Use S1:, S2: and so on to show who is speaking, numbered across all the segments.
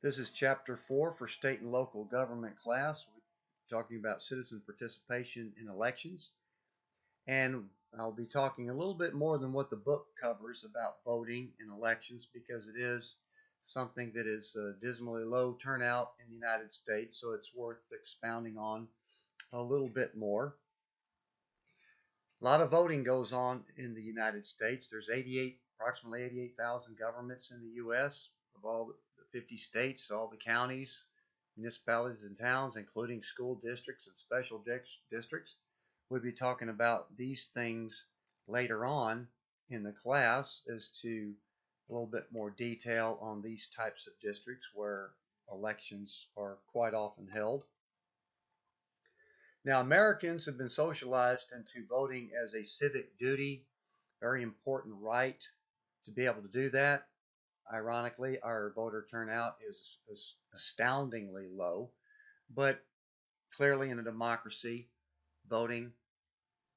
S1: This is Chapter 4 for State and Local Government class. We're talking about citizen participation in elections. And I'll be talking a little bit more than what the book covers about voting in elections because it is something that is dismally low turnout in the United States, so it's worth expounding on a little bit more. A lot of voting goes on in the United States. There's approximately 88,000 governments in the U.S. of all the 50 states, all the counties, municipalities, and towns, including school districts and special districts. We'll be talking about these things later on in the class as to a little bit more detail on these types of districts where elections are quite often held. Now, Americans have been socialized into voting as a civic duty, very important right to be able to do that. Ironically, our voter turnout is astoundingly low, but clearly in a democracy, voting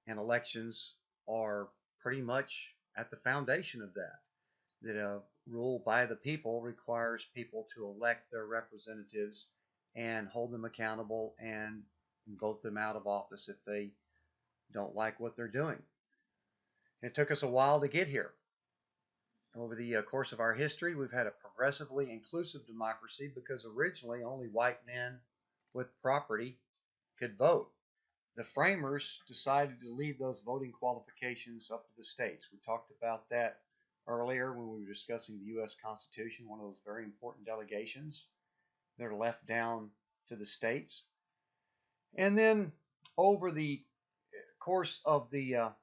S1: and elections are pretty much at the foundation of that. That a rule by the people requires people to elect their representatives and hold them accountable and vote them out of office if they don't like what they're doing. It took us a while to get here. Over the course of our history, we've had a progressively inclusive democracy because originally only white men with property could vote. The framers decided to leave those voting qualifications up to the states. We talked about that earlier when we were discussing the U.S. Constitution, one of those very important delegations that are left down to the states. And then over the course of the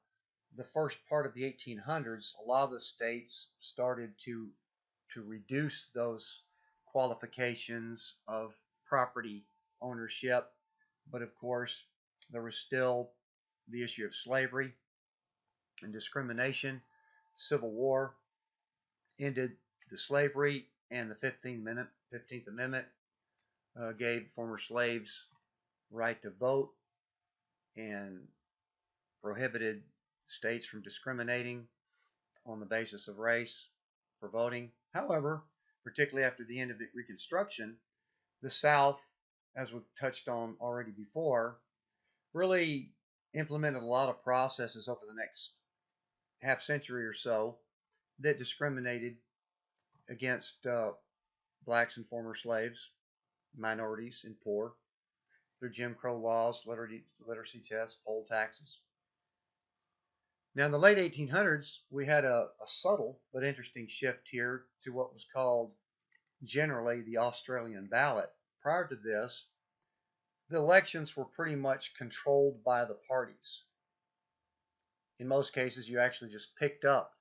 S1: first part of the 1800s, a lot of the states started to reduce those qualifications of property ownership. But of course, there was still the issue of slavery and discrimination. Civil War ended the slavery, and the 15th Amendment gave former slaves right to vote and prohibited states from discriminating on the basis of race for voting. However, particularly after the end of the Reconstruction, the South, as we've touched on already before, really implemented a lot of processes over the next half century or so that discriminated against blacks and former slaves, minorities, and poor through Jim Crow laws, literacy tests, poll taxes. Now, in the late 1800s, we had a subtle but interesting shift here to what was called generally the Australian ballot. Prior to this, the elections were pretty much controlled by the parties. In most cases, you actually just picked up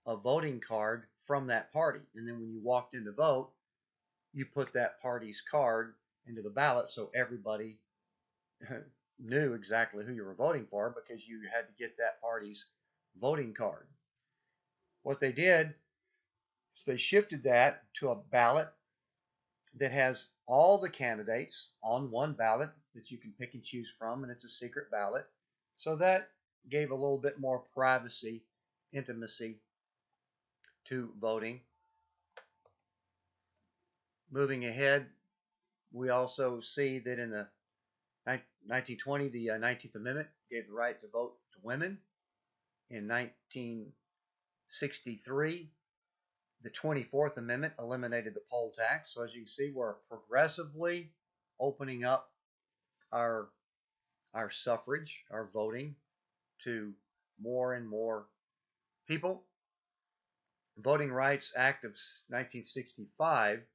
S1: a voting card from that party, and then when you walked in to vote, you put that party's card into the ballot so everybody knew exactly who you were voting for because you had to get that party's voting card. What they did is they shifted that to a ballot that has all the candidates on one ballot that you can pick and choose from, and it's a secret ballot. So that gave a little bit more privacy, intimacy to voting. Moving ahead, we also see that in the 1920, the 19th Amendment gave the right to vote to women. In 1963, the 24th Amendment eliminated the poll tax. So as you can see, we're progressively opening up our suffrage, our voting, to more and more people. Voting Rights Act of 1965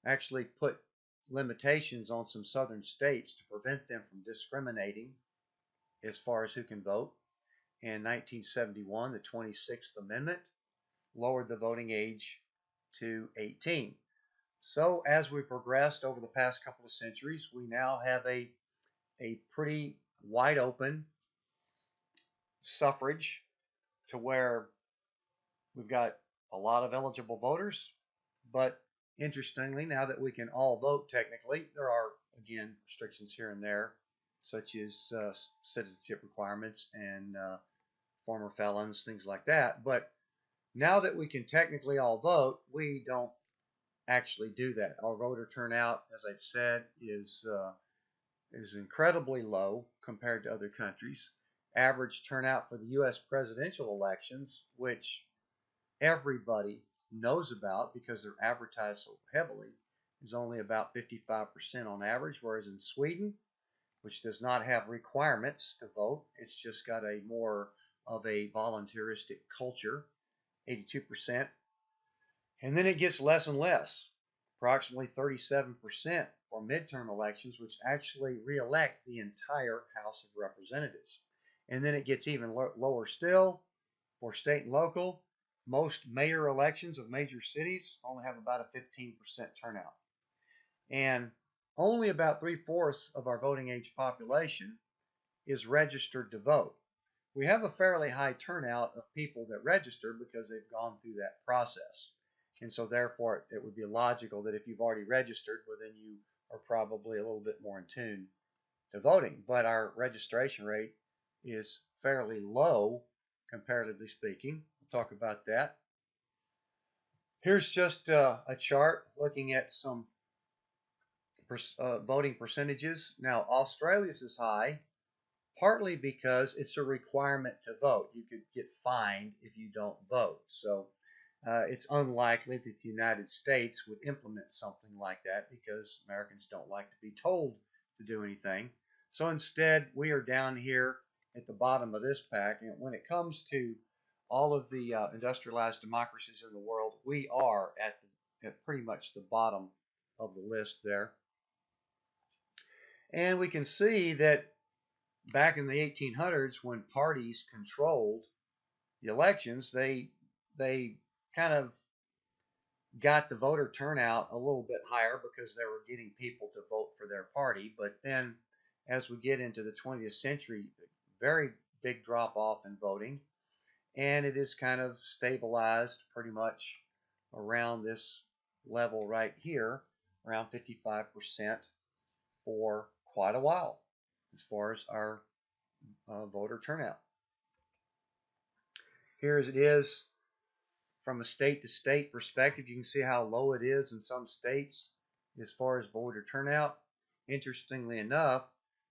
S1: actually put limitations on some southern states to prevent them from discriminating as far as who can vote. In 1971, the 26th Amendment lowered the voting age to 18. So as we progressed over the past couple of centuries, we now have a pretty wide open suffrage to where we've got a lot of eligible voters. But interestingly, now that we can all vote technically, there are, again, restrictions here and there, such as citizenship requirements and former felons, things like that. But now that we can technically all vote, we don't actually do that. Our voter turnout, as I've said, is incredibly low compared to other countries. Average turnout for the U.S. presidential elections, which everybody knows about because they're advertised so heavily, is only about 55% on average, whereas in Sweden, which does not have requirements to vote, it's just got a more of a volunteeristic culture, 82%. And then it gets less and less, approximately 37% for midterm elections, which actually reelect the entire House of Representatives. And then it gets even lower still for state and local. Most mayor elections of major cities only have about a 15% turnout. And only about 3/4 of our voting age population is registered to vote. We have a fairly high turnout of people that register because they've gone through that process. And so therefore it would be logical that if you've already registered, well, then you are probably a little bit more in tune to voting. But our registration rate is fairly low, comparatively speaking. We'll talk about that. Here's just a chart looking at some voting percentages. Now, Australia's is high, partly because it's a requirement to vote. You could get fined if you don't vote. So it's unlikely that the United States would implement something like that because Americans don't like to be told to do anything. So instead, we are down here at the bottom of this pack. And when it comes to all of the industrialized democracies in the world, we are at pretty much the bottom of the list there. And we can see that back in the 1800s, when parties controlled the elections, they kind of got the voter turnout a little bit higher because they were getting people to vote for their party. But then as we get into the 20th century, very big drop off in voting, and it is kind of stabilized pretty much around this level right here, around 55% for quite a while as far as our voter turnout. Here as it is from a state to state perspective, you can see how low it is in some states as far as voter turnout. Interestingly enough,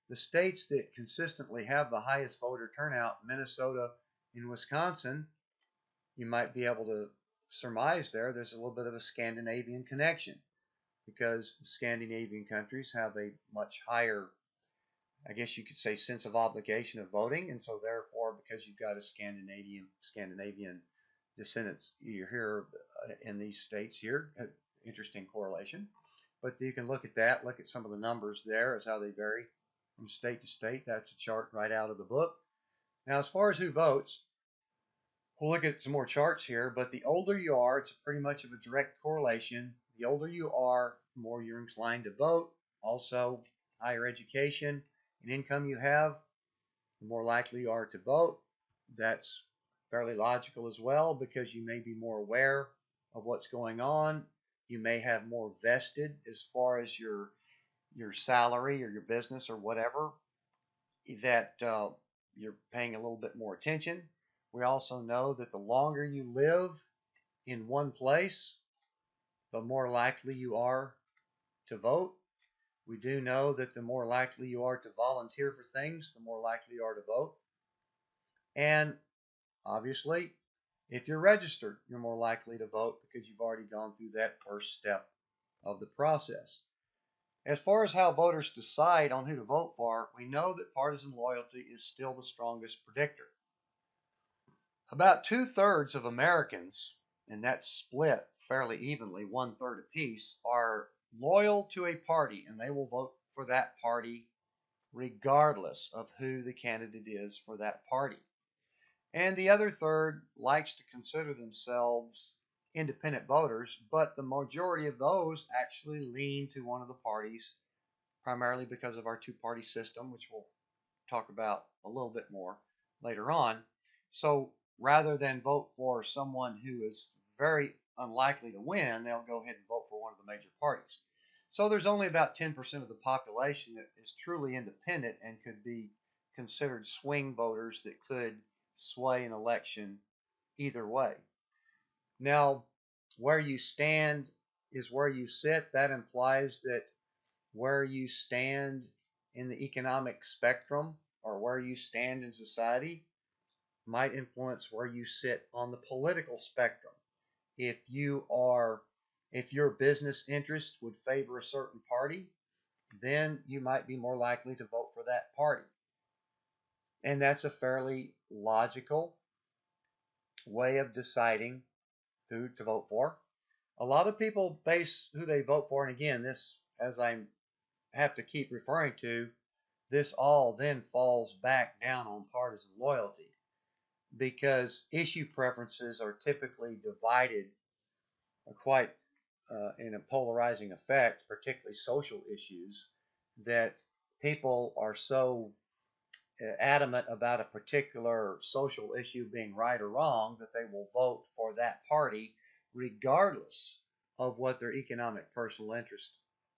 S1: the states that consistently have the highest voter turnout, Minnesota and Wisconsin, you might be able to surmise there's a little bit of a Scandinavian connection because the Scandinavian countries have a much higher, I guess you could say, sense of obligation of voting, and so therefore, because you've got a Scandinavian descendants, you're here in these states here. Interesting correlation, but you can look at that. Look at some of the numbers there as how they vary from state to state. That's a chart right out of the book. Now, as far as who votes, we'll look at some more charts here. But the older you are, it's pretty much of a direct correlation. The older you are, the more you're inclined to vote. Also, higher education and income you have, the more likely you are to vote. That's fairly logical as well because you may be more aware of what's going on. You may have more vested as far as your salary or your business or whatever that you're paying a little bit more attention. We also know that the longer you live in one place, the more likely you are to vote. We do know that the more likely you are to volunteer for things, the more likely you are to vote. And obviously, if you're registered, you're more likely to vote because you've already gone through that first step of the process. As far as how voters decide on who to vote for, we know that partisan loyalty is still the strongest predictor. About 2/3 of Americans, and that's split fairly evenly, 1/3 apiece, are loyal to a party and they will vote for that party regardless of who the candidate is for that party. And the other third likes to consider themselves independent voters, but the majority of those actually lean to one of the parties, primarily because of our two-party system, which we'll talk about a little bit more later on. So rather than vote for someone who is very unlikely to win, they'll go ahead and vote for one of the major parties. So there's only about 10% of the population that is truly independent and could be considered swing voters that could sway an election either way. Now, where you stand is where you sit. That implies that where you stand in the economic spectrum or where you stand in society might influence where you sit on the political spectrum. If you are, if your business interest would favor a certain party, then you might be more likely to vote for that party. And that's a fairly logical way of deciding who to vote for. A lot of people base who they vote for, and again, this, as I have to keep referring to, this all then falls back down on partisan loyalty because issue preferences are typically divided quite in a polarizing effect, particularly social issues, that people are so adamant about a particular social issue being right or wrong that they will vote for that party regardless of what their economic personal interest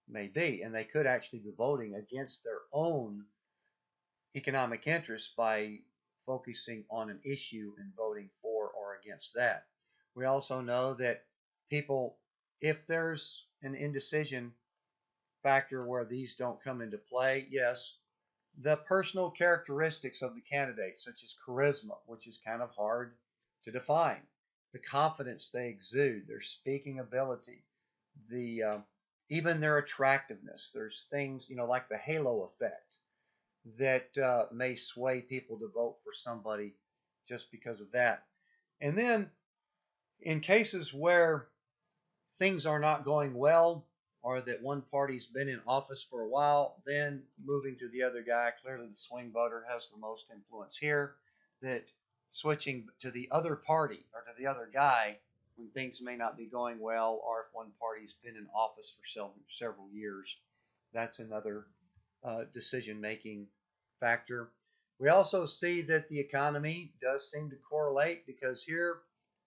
S1: may be. And they could actually be voting against their own economic interests by focusing on an issue and voting for or against that. We also know that people, if there's an indecision factor where these don't come into play, yes, the personal characteristics of the candidate, such as charisma, which is kind of hard to define, the confidence they exude, their speaking ability, the even their attractiveness. There's things, like the halo effect that may sway people to vote for somebody just because of that. And then in cases where things are not going well or that one party's been in office for a while, then moving to the other guy, clearly the swing voter has the most influence here, that switching to the other party or to the other guy when things may not be going well or if one party's been in office for several years, that's another decision-making factor. We also see that the economy does seem to correlate because here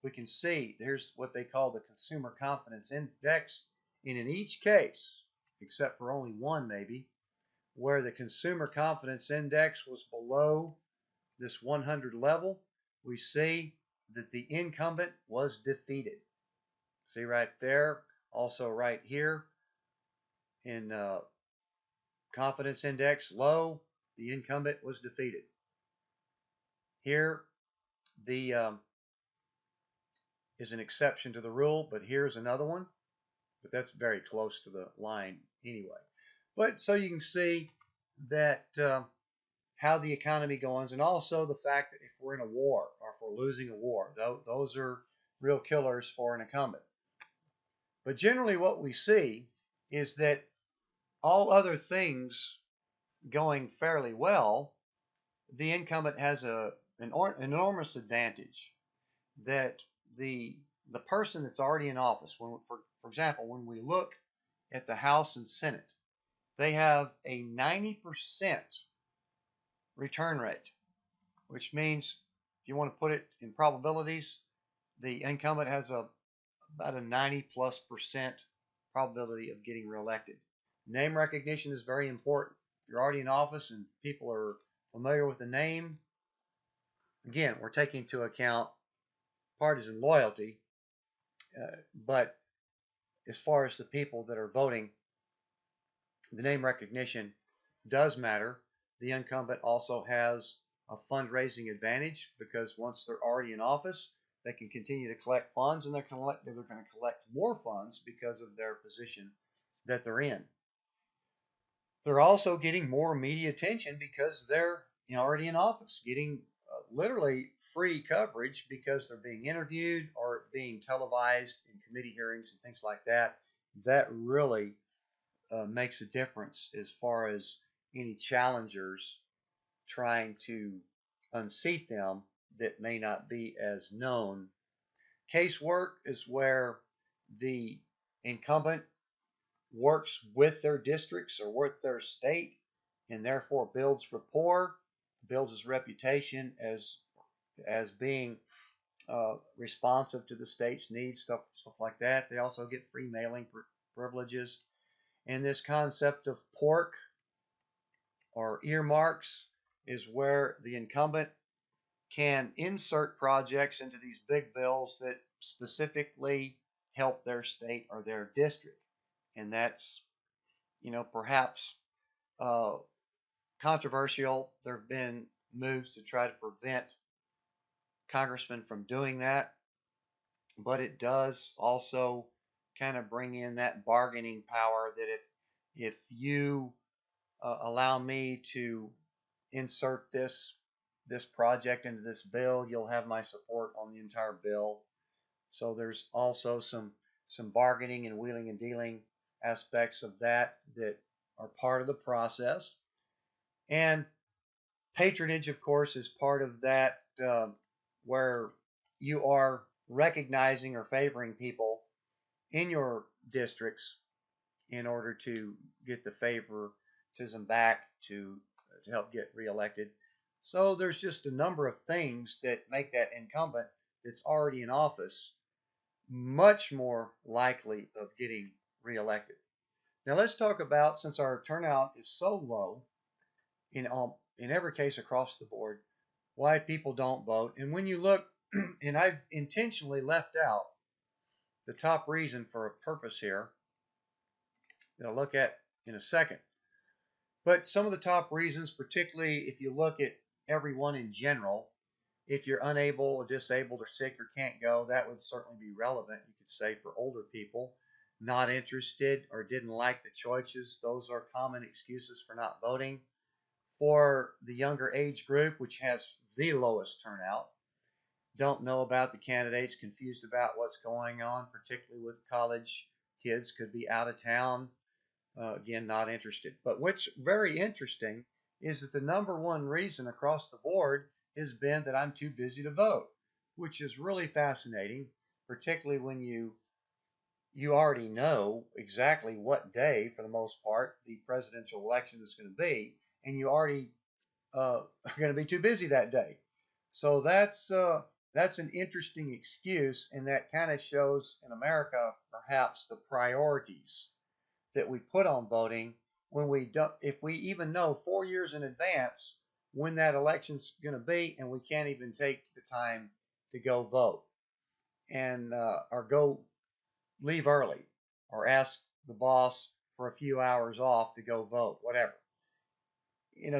S1: we can see here's what they call the consumer confidence index. And in each case, except for only one maybe, where the consumer confidence index was below this 100 level, we see that the incumbent was defeated. See right there, also right here in confidence index low, the incumbent was defeated. Here, the is an exception to the rule, but here's another one. But that's very close to the line anyway. But so you can see that how the economy goes, and also the fact that if we're in a war or if we're losing a war, those are real killers for an incumbent. But generally what we see is that all other things going fairly well, the incumbent has an enormous advantage that the person that's already in office, for example, when we look at the House and Senate, they have a 90% return rate, which means if you want to put it in probabilities, the incumbent has about a 90+% probability of getting reelected. Name recognition is very important. If you're already in office and people are familiar with the name, again, we're taking into account partisan loyalty, but as far as the people that are voting, the name recognition does matter. The incumbent also has a fundraising advantage because once they're already in office, they can continue to collect funds and they're going to collect more funds because of their position that they're in. They're also getting more media attention because they're already in office, getting literally free coverage because they're being interviewed or being televised in committee hearings and things like that. That really makes a difference as far as any challengers trying to unseat them that may not be as known. Casework is where the incumbent works with their districts or with their state and therefore builds rapport, builds his reputation as being responsive to the state's needs, stuff like that. They also get free mailing privileges. And this concept of pork or earmarks is where the incumbent can insert projects into these big bills that specifically help their state or their district. And that's, perhaps uh, controversial. There have been moves to try to prevent congressmen from doing that, but it does also kind of bring in that bargaining power that if you allow me to insert this project into this bill, you'll have my support on the entire bill. So there's also some bargaining and wheeling and dealing aspects of that are part of the process. And patronage, of course, is part of that, where you are recognizing or favoring people in your districts in order to get the favoritism back to help get reelected. So there's just a number of things that make that incumbent that's already in office much more likely of getting reelected. Now let's talk about, since our turnout is so low in every case across the board, why people don't vote. And when you look, and I've intentionally left out the top reason for a purpose here that I'll look at in a second. But some of the top reasons, particularly if you look at everyone in general, if you're unable or disabled or sick or can't go, that would certainly be relevant. You could say for older people, not interested or didn't like the choices. Those are common excuses for not voting. For the younger age group, which has the lowest turnout, don't know about the candidates, confused about what's going on, particularly with college kids, could be out of town. Again, not interested. But what's very interesting is that the number one reason across the board has been that I'm too busy to vote, which is really fascinating, particularly when you already know exactly what day, for the most part, the presidential election is going to be, and you already are going to be too busy that day. So that's an interesting excuse, and that kind of shows in America perhaps the priorities that we put on voting when we don't, if we even know 4 years in advance when that election's going to be, and we can't even take the time to go vote and or go leave early or ask the boss for a few hours off to go vote, whatever.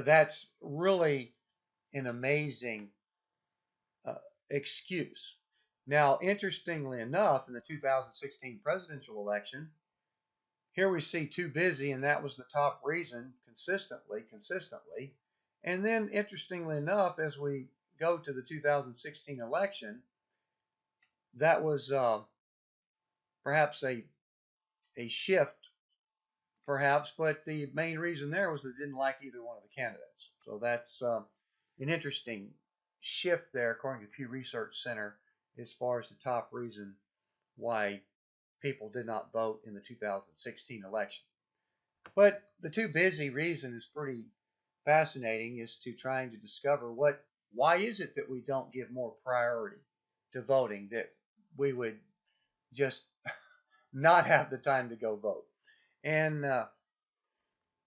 S1: That's really an amazing uh, excuse. Now, interestingly enough, in the 2016 presidential election, here we see too busy, and that was the top reason consistently. And then, interestingly enough, as we go to the 2016 election, that was perhaps a shift, perhaps, but the main reason there was they didn't like either one of the candidates. So that's an interesting shift there, according to Pew Research Center, as far as the top reason why people did not vote in the 2016 election. But the too busy reason is pretty fascinating, is to trying to discover why is it that we don't give more priority to voting, that we would just not have the time to go vote. And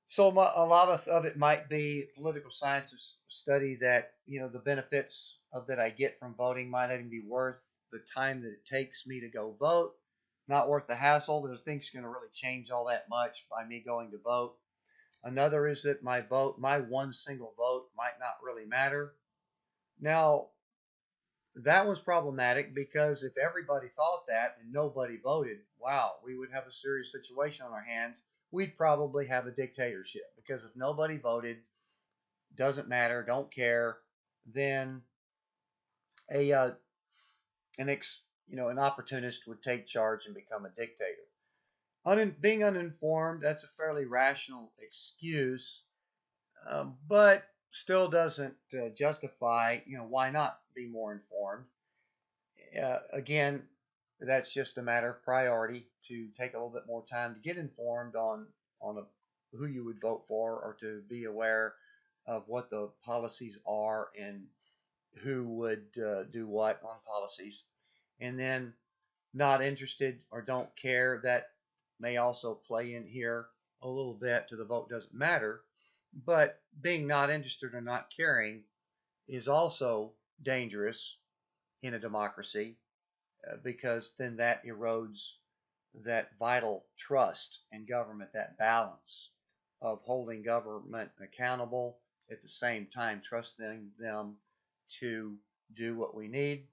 S1: so a lot of it might be political science study that, the benefits of that I get from voting might not even be worth the time that it takes me to go vote. Not worth the hassle. That I think is going to really change all that much by me going to vote. Another is that my one single vote might not really matter. Now, that was problematic because if everybody thought that and nobody voted, wow, we would have a serious situation on our hands. We'd probably have a dictatorship, because if nobody voted, doesn't matter, don't care, then a an opportunist would take charge and become a dictator. Being uninformed, that's a fairly rational excuse, but still doesn't justify, why not be more informed. Again, that's just a matter of priority, to take a little bit more time to get informed on who you would vote for, or to be aware of what the policies are and who would do what on policies. And then not interested or don't care, that may also play in here a little bit to the vote doesn't matter. But being not interested or not caring is also dangerous in a democracy, because then that erodes that vital trust in government, that balance of holding government accountable, at the same time trusting them to do what we need.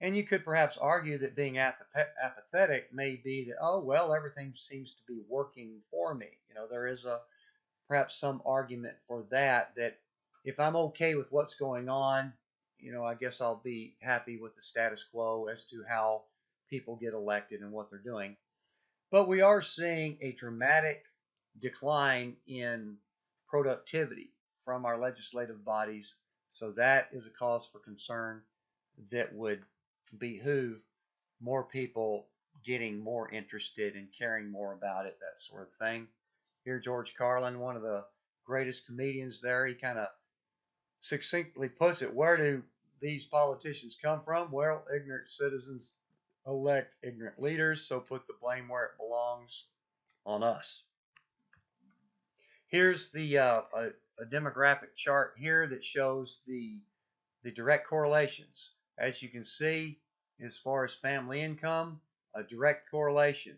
S1: And you could perhaps argue that being apathetic may be that, oh, well, everything seems to be working for me. There is perhaps some argument for that, that if I'm okay with what's going on, I guess I'll be happy with the status quo as to how people get elected and what they're doing. But we are seeing a dramatic decline in productivity from our legislative bodies. So that is a cause for concern that would behoove more people getting more interested and caring more about it, that sort of thing. Here, George Carlin, one of the greatest comedians there, he kind of succinctly puts it, where do these politicians come from? Well, ignorant citizens elect ignorant leaders, so put the blame where it belongs, on us. Here's a demographic chart here that shows the direct correlations. As you can see, as far as family income, a direct correlation.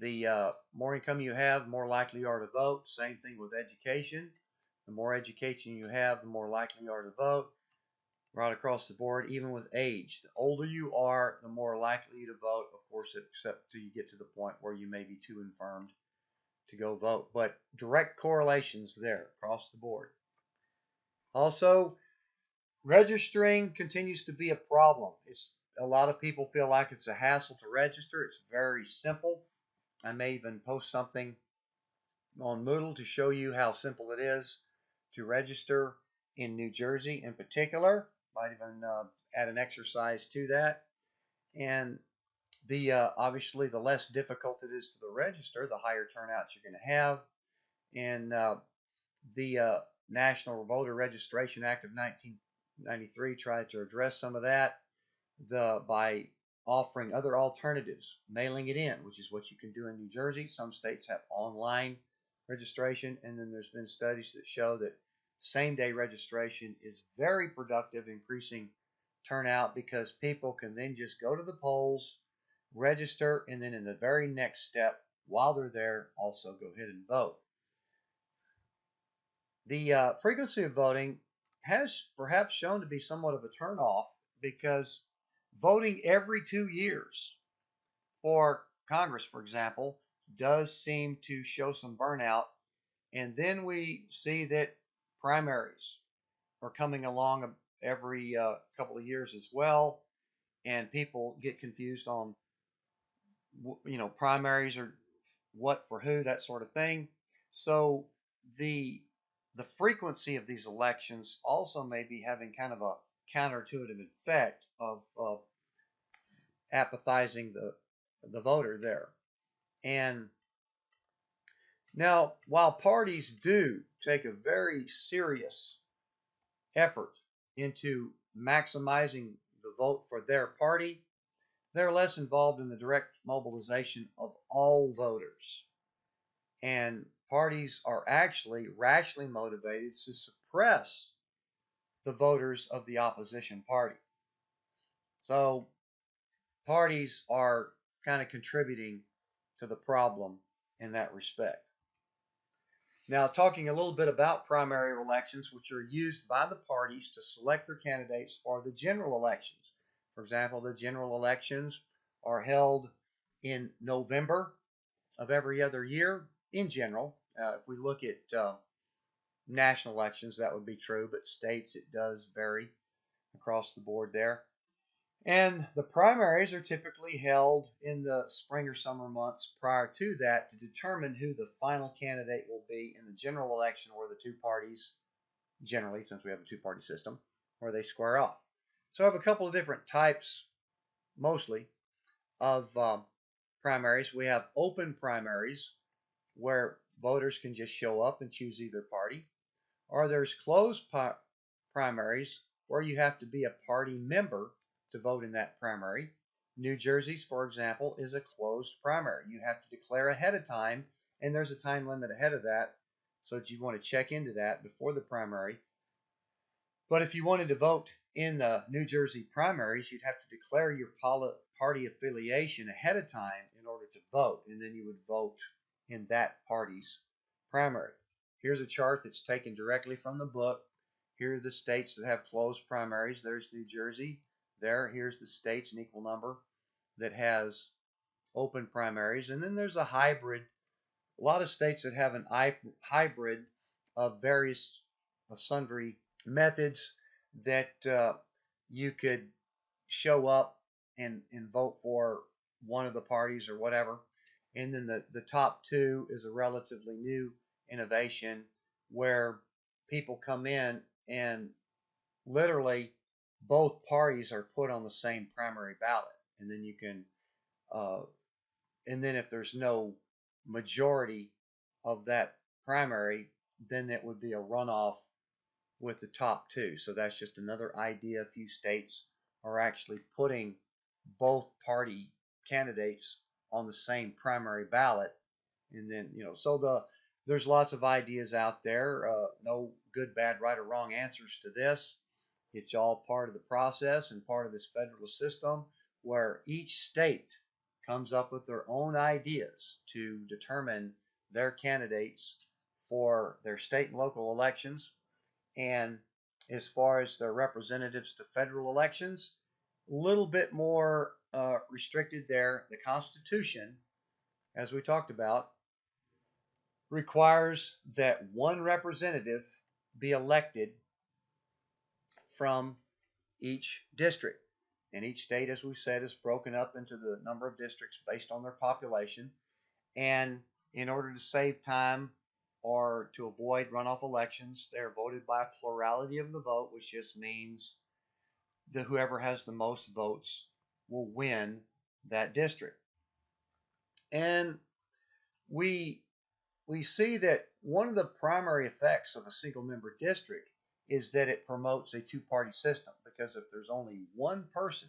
S1: The more income you have, the more likely you are to vote. Same thing with education. The more education you have, the more likely you are to vote. Right across the board, even with age. The older you are, the more likely you to vote, of course, except till you get to the point where you may be too infirmed to go vote. But direct correlations there across the board. Also, registering continues to be a problem. A lot of people feel like it's a hassle to register. It's very simple. I may even post something on Moodle to show you how simple it is to register in New Jersey in particular. Might even add an exercise to that. And obviously the less difficult it is to register, the higher turnouts you're going to have. And the National Voter Registration Act of 1993 tried to address some of that by offering other alternatives, mailing it in, which is what you can do in New Jersey. Some states have online registration, and then there's been studies that show that same-day registration is very productive, increasing turnout, because people can then just go to the polls, register, and then in the very next step, while they're there, also go ahead and vote. The frequency of voting has perhaps shown to be somewhat of a turnoff, because voting every 2 years for Congress, for example, does seem to show some burnout. And then we see that primaries are coming along every couple of years as well, and people get confused on, primaries are what for who, that sort of thing. So the frequency of these elections also may be having kind of a counterintuitive effect of apathizing the voter there. And now, while parties do take a very serious effort into maximizing the vote for their party, they're less involved in the direct mobilization of all voters. And parties are actually rationally motivated to suppress the voters of the opposition party. So parties are kind of contributing to the problem in that respect. Now, talking a little bit about primary elections, which are used by the parties to select their candidates for the general elections. For example, the general elections are held in November of every other year in general. If we look at national elections, that would be true, but states, it does vary across the board there. And the primaries are typically held in the spring or summer months prior to that to determine who the final candidate will be in the general election, where the two parties, generally, since we have a two-party system, where they square off. So I have a couple of different types, mostly, of primaries. We have open primaries, where voters can just show up and choose either party. Or there's closed primaries, where you have to be a party member to vote in that primary. New Jersey's, for example, is a closed primary. You have to declare ahead of time, and there's a time limit ahead of that, so that you want to check into that before the primary. But if you wanted to vote in the New Jersey primaries, you'd have to declare your party affiliation ahead of time in order to vote, and then you would vote in that party's primary. Here's a chart that's taken directly from the book. Here are the states that have closed primaries. There's New Jersey. Here's the states, an equal number, that has open primaries. And then there's a hybrid. A lot of states that have an hybrid of various sundry methods that you could show up and vote for one of the parties or whatever. And then the top two is a relatively new innovation where people come in and literally both parties are put on the same primary ballot. And then you can, and then if there's no majority of that primary, then it would be a runoff with the top two. So that's just another idea. A few states are actually putting both party candidates on the same primary ballot. And then, so there's lots of ideas out there. No good, bad, right, or wrong answers to this. It's all part of the process and part of this federalist system where each state comes up with their own ideas to determine their candidates for their state and local elections. And as far as their representatives to federal elections, a little bit more restricted there. The Constitution, as we talked about, requires that one representative be elected from each district. And each state, as we said, is broken up into the number of districts based on their population. And in order to save time or to avoid runoff elections, they are voted by a plurality of the vote, which just means that whoever has the most votes will win that district. And we see that one of the primary effects of a single member district is that it promotes a two-party system, because if there's only one person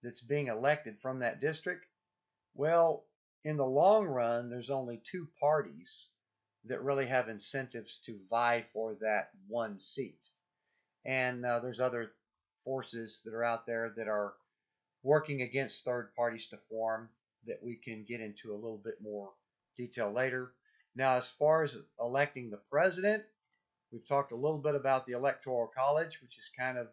S1: that's being elected from that district, well, in the long run, there's only two parties that really have incentives to vie for that one seat. And there's other forces that are out there that are working against third parties to form that we can get into a little bit more detail later. Now, as far as electing the president, we've talked a little bit about the Electoral College, which is kind of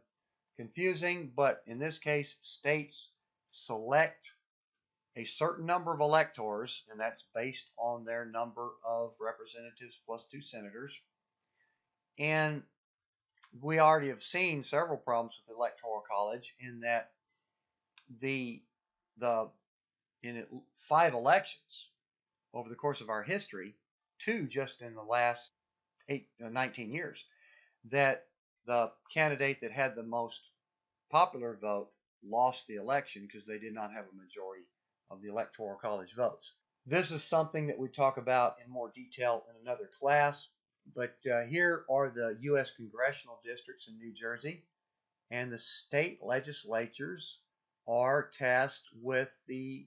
S1: confusing, but in this case, states select a certain number of electors, and that's based on their number of representatives plus 2 senators. And we already have seen several problems with the Electoral College in that in 5 elections over the course of our history, 2 just in the last 19 years, that the candidate that had the most popular vote lost the election because they did not have a majority of the Electoral College votes. This is something that we talk about in more detail in another class, but here are the U.S. congressional districts in New Jersey, and the state legislatures are tasked with the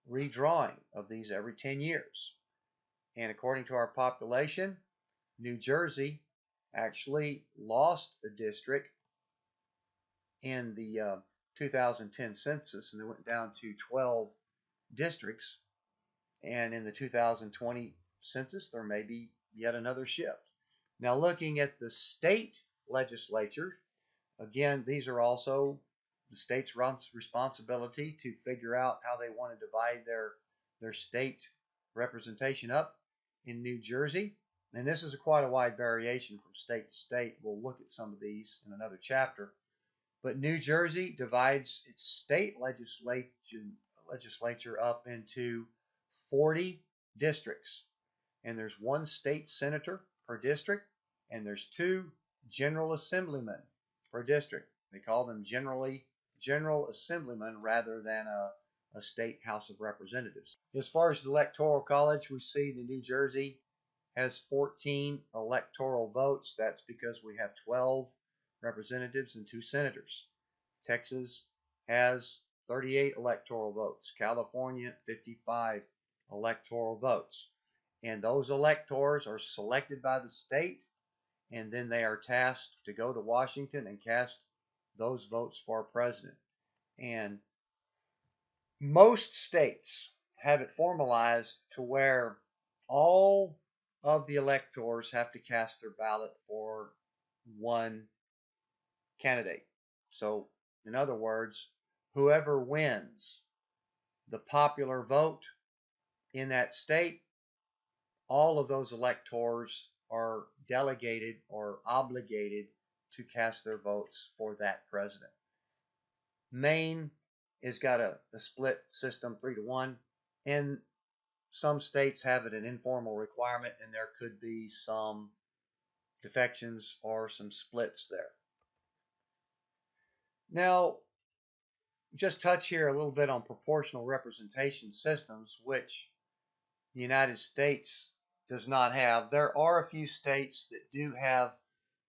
S1: redrawing of these every 10 years. And according to our population, New Jersey actually lost a district in the 2010 census, and they went down to 12 districts. And in the 2020 census, there may be yet another shift. Now, looking at the state legislature, again, these are also the state's responsibility to figure out how they want to divide their state representation up. In New Jersey, and this is quite a wide variation from state to state. We'll look at some of these in another chapter. But New Jersey divides its state legislature up into 40 districts. And there's 1 state senator per district, and there's 2 general assemblymen per district. They call them general assemblymen rather than a state House of Representatives. As far as the Electoral College, we see that New Jersey has 14 electoral votes. That's because we have 12 representatives and 2 senators. Texas has 38 electoral votes. California, 55 electoral votes. And those electors are selected by the state, and then they are tasked to go to Washington and cast those votes for president. And most states have it formalized to where all of the electors have to cast their ballot for one candidate. So, in other words, whoever wins the popular vote in that state, all of those electors are delegated or obligated to cast their votes for that president. Maine has got a split system, 3-1, and some states have it an informal requirement, and there could be some defections or some splits there. Now, just touch here a little bit on proportional representation systems, which the United States does not have. There are a few states that do have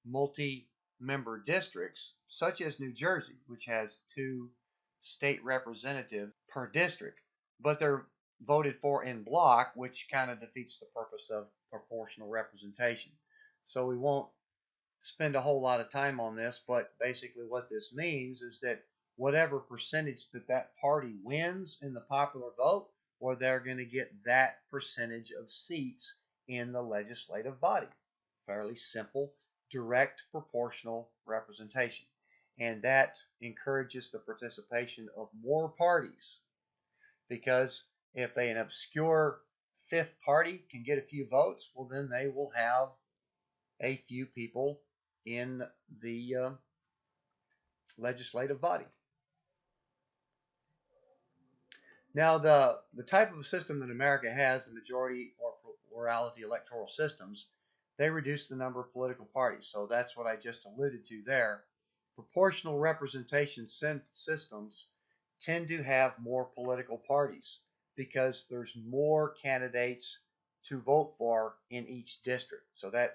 S1: multi-member districts, such as New Jersey, which has 2 state representatives per district, but they're voted for in block, which kind of defeats the purpose of proportional representation. So we won't spend a whole lot of time on this, but basically what this means is that whatever percentage that party wins in the popular vote, or they're going to get that percentage of seats in the legislative body. Fairly simple, direct proportional representation. And that encourages the participation of more parties, because if an obscure 5th party can get a few votes, well, then they will have a few people in the legislative body. Now, the type of system that America has, the majority or plurality electoral systems, they reduce the number of political parties. So that's what I just alluded to there. Proportional representation systems tend to have more political parties because there's more candidates to vote for in each district. So that's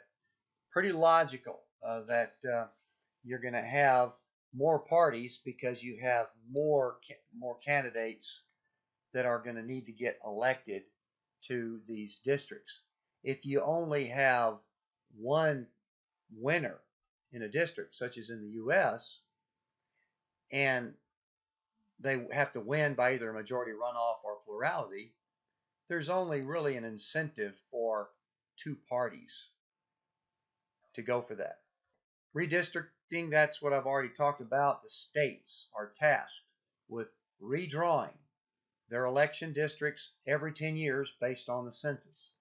S1: pretty logical that you're going to have more parties because you have more candidates that are going to need to get elected to these districts. If you only have one winner in a district, such as in the U.S., and they have to win by either a majority runoff or plurality, there's only really an incentive for 2 parties to go for that. Redistricting, that's what I've already talked about. The states are tasked with redrawing their election districts every 10 years based on the census.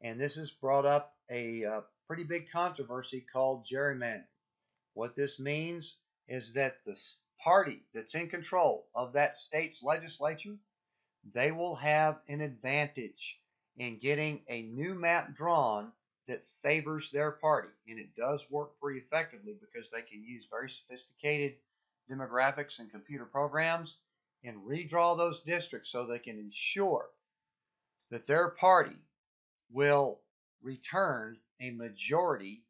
S1: And this has brought up a pretty big controversy called gerrymandering. What this means is that the party that's in control of that state's legislature, they will have an advantage in getting a new map drawn that favors their party. And it does work pretty effectively because they can use very sophisticated demographics and computer programs and redraw those districts so they can ensure that their party will return a majority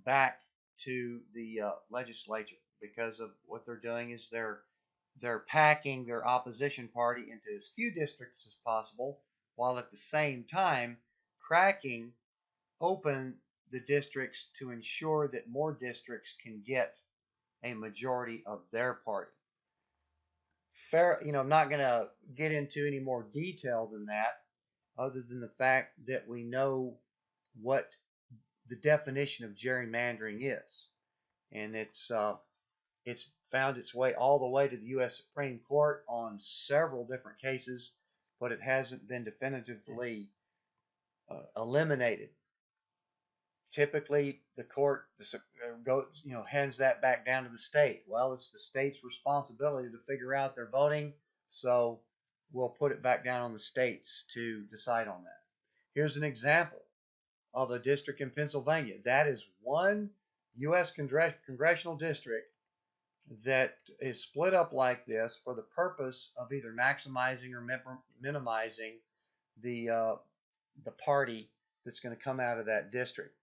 S1: back to the legislature, because of what they're doing is they're packing their opposition party into as few districts as possible, while at the same time cracking open the districts to ensure that more districts can get a majority of their party. I'm not going to get into any more detail than that, other than the fact that we know what the definition of gerrymandering is, and it's found its way all the way to the U.S. Supreme Court on several different cases, but it hasn't been definitively eliminated. Typically, the court hands that back down to the state. Well, it's the state's responsibility to figure out their voting, so we'll put it back down on the states to decide on that. Here's an example of a district in Pennsylvania. That is one U.S. congressional district that is split up like this for the purpose of either maximizing or minimizing the party that's going to come out of that district.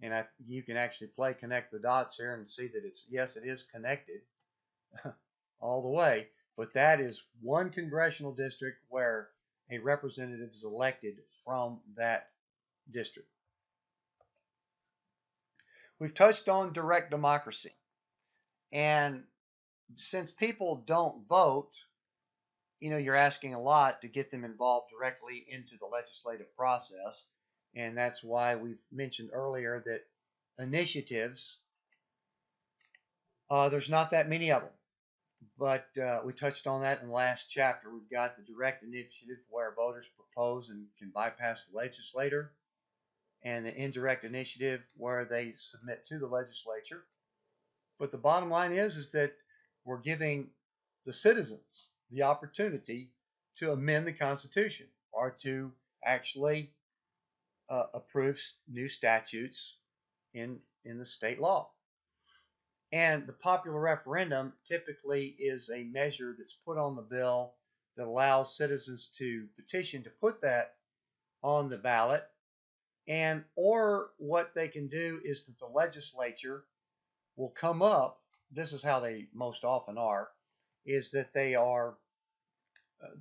S1: And you can actually connect the dots here and see that yes, it is connected all the way. But that is one congressional district where a representative is elected from that district. We've touched on direct democracy. And since people don't vote you're asking a lot to get them involved directly into the legislative process. And that's why we've mentioned earlier that initiatives, there's not that many of them. But we touched on that in the last chapter. We've got the direct initiative where voters propose and can bypass the legislator, and the indirect initiative where they submit to the legislature. But the bottom line is that we're giving the citizens the opportunity to amend the Constitution or to actually approve new statutes in the state law. And the popular referendum typically is a measure that's put on the bill that allows citizens to petition to put that on the ballot. And or what they can do is that the legislature will come up, this is how they most often are, is that the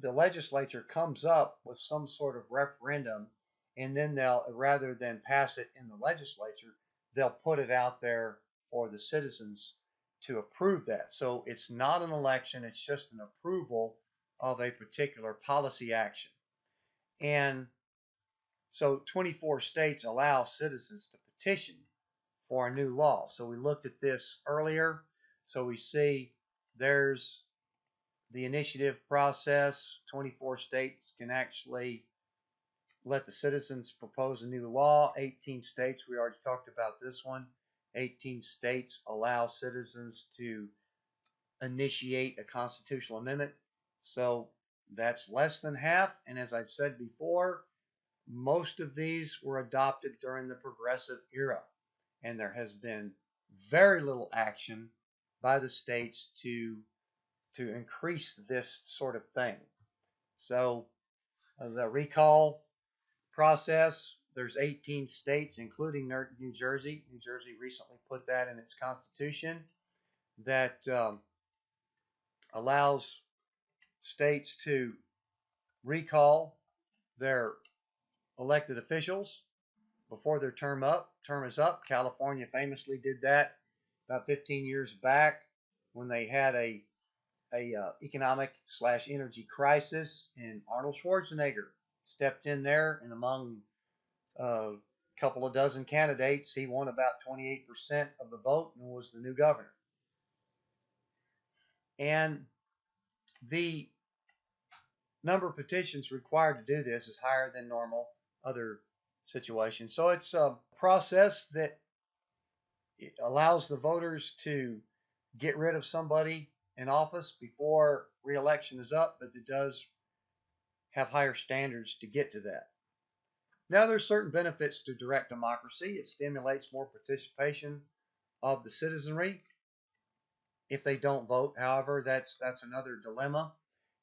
S1: legislature comes up with some sort of referendum, and then they'll, rather than pass it in the legislature, they'll put it out there for the citizens to approve that. So it's not an election, it's just an approval of a particular policy action. And so 24 states allow citizens to petition for a new law. So we looked at this earlier. So we see there's the initiative process. 24 states can actually let the citizens propose a new law. 18 states, we already talked about this one. 18 states allow citizens to initiate a constitutional amendment. So that's less than half. And as I've said before, most of these were adopted during the progressive era. And there has been very little action by the states to increase this sort of thing. So the recall process, there's 18 states, including New Jersey. New Jersey recently put that in its constitution that allows states to recall their elected officials before their term is up. California famously did that about 15 years back when they had a economic / energy crisis, and Arnold Schwarzenegger stepped in there, and among a couple of dozen candidates, he won about 28% of the vote and was the new governor. And the number of petitions required to do this is higher than normal other situations. So it's a process that allows the voters to get rid of somebody in office before re-election is up, but it does have higher standards to get to that. Now, there's certain benefits to direct democracy. It stimulates more participation of the citizenry if they don't vote. However, that's another dilemma.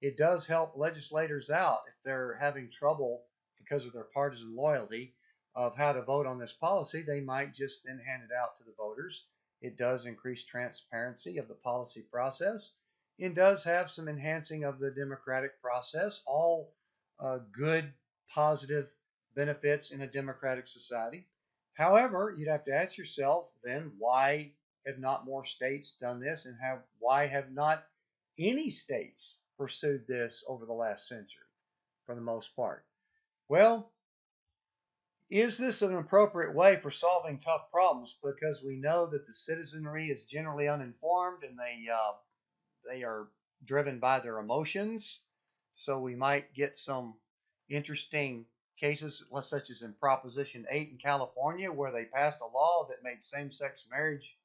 S1: It does help legislators out if they're having trouble because of their partisan loyalty of how to vote on this policy. They might just then hand it out to the voters. It does increase transparency of the policy process. It does have some enhancing of the democratic process. All good, positive benefits in a democratic society. However, you'd have to ask yourself then, why have not more states done this, and why have not any states pursued this over the last century for the most part? Well, is this an appropriate way for solving tough problems? Because we know that the citizenry is generally uninformed, and they are driven by their emotions. So we might get some interesting cases, such as in Proposition 8 in California, where they passed a law that made same-sex marriage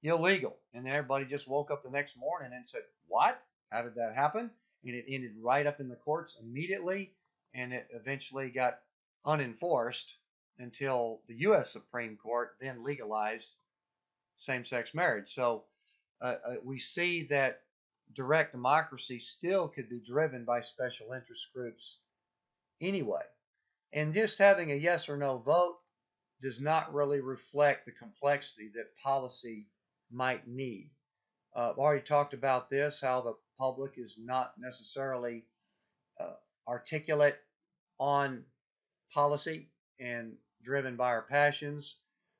S1: illegal. And then everybody just woke up the next morning and said, what? How did that happen? And it ended right up in the courts immediately, and it eventually got unenforced until the U.S. Supreme Court then legalized same-sex marriage. So we see that direct democracy still could be driven by special interest groups anyway. And just having a yes or no vote does not really reflect the complexity that policy might need. I've already talked about this, how the public is not necessarily articulate on policy and driven by our passions.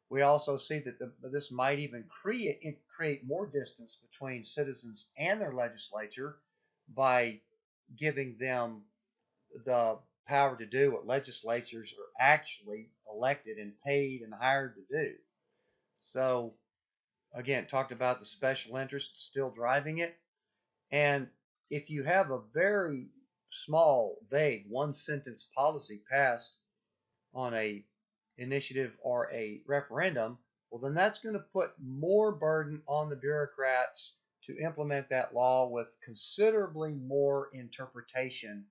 S1: We also see that this might even create more distance between citizens and their legislature by giving them the power to do what legislatures are actually elected and paid and hired to do. So again, talked about the special interest still driving it. And if you have a very small, vague, one sentence policy passed on a initiative or a referendum, well, then that's going to put more burden on the bureaucrats to implement that law with considerably more interpretation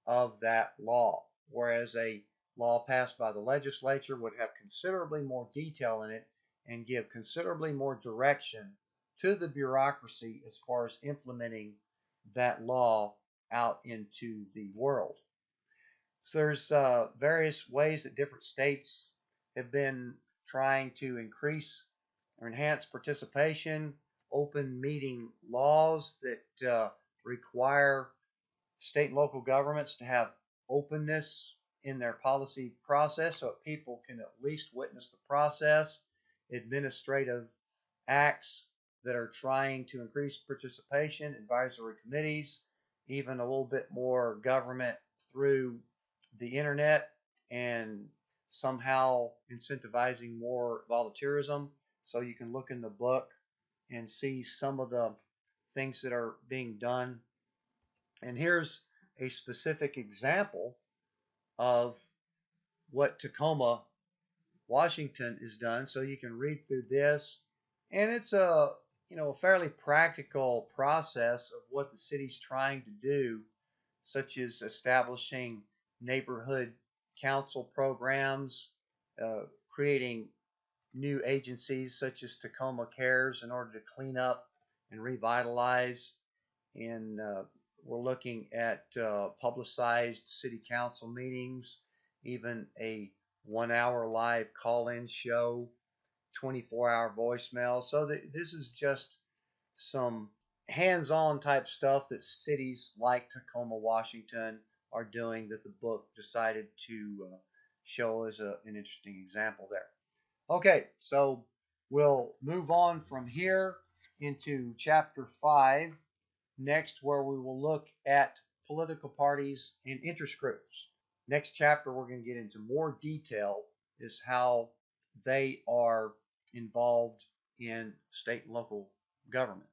S1: of that law. Whereas a law passed by the legislature would have considerably more detail in it and give considerably more direction to the bureaucracy as far as implementing that law out into the world. So there's various ways that different states have been trying to increase or enhance participation, open meeting laws that require state and local governments to have openness in their policy process so that people can at least witness the process, administrative acts that are trying to increase participation, advisory committees, even a little bit more government through the internet and somehow incentivizing more volunteerism. So you can look in the book and see some of the things that are being done. And here's a specific example of what Tacoma, Washington is done. So you can read through this, and it's a a fairly practical process of what the city's trying to do, such as establishing neighborhood council programs, creating new agencies such as Tacoma Cares in order to clean up and revitalize. And we're looking at publicized city council meetings, even a 1 hour live call-in show, 24-hour voicemail. So this is just some hands-on type stuff that cities like Tacoma, Washington are doing that the book decided to show as an interesting example there. Okay, so we'll move on from here into chapter 5 next, where we will look at political parties and interest groups. Next chapter, we're going to get into more detail is how they are involved in state and local government.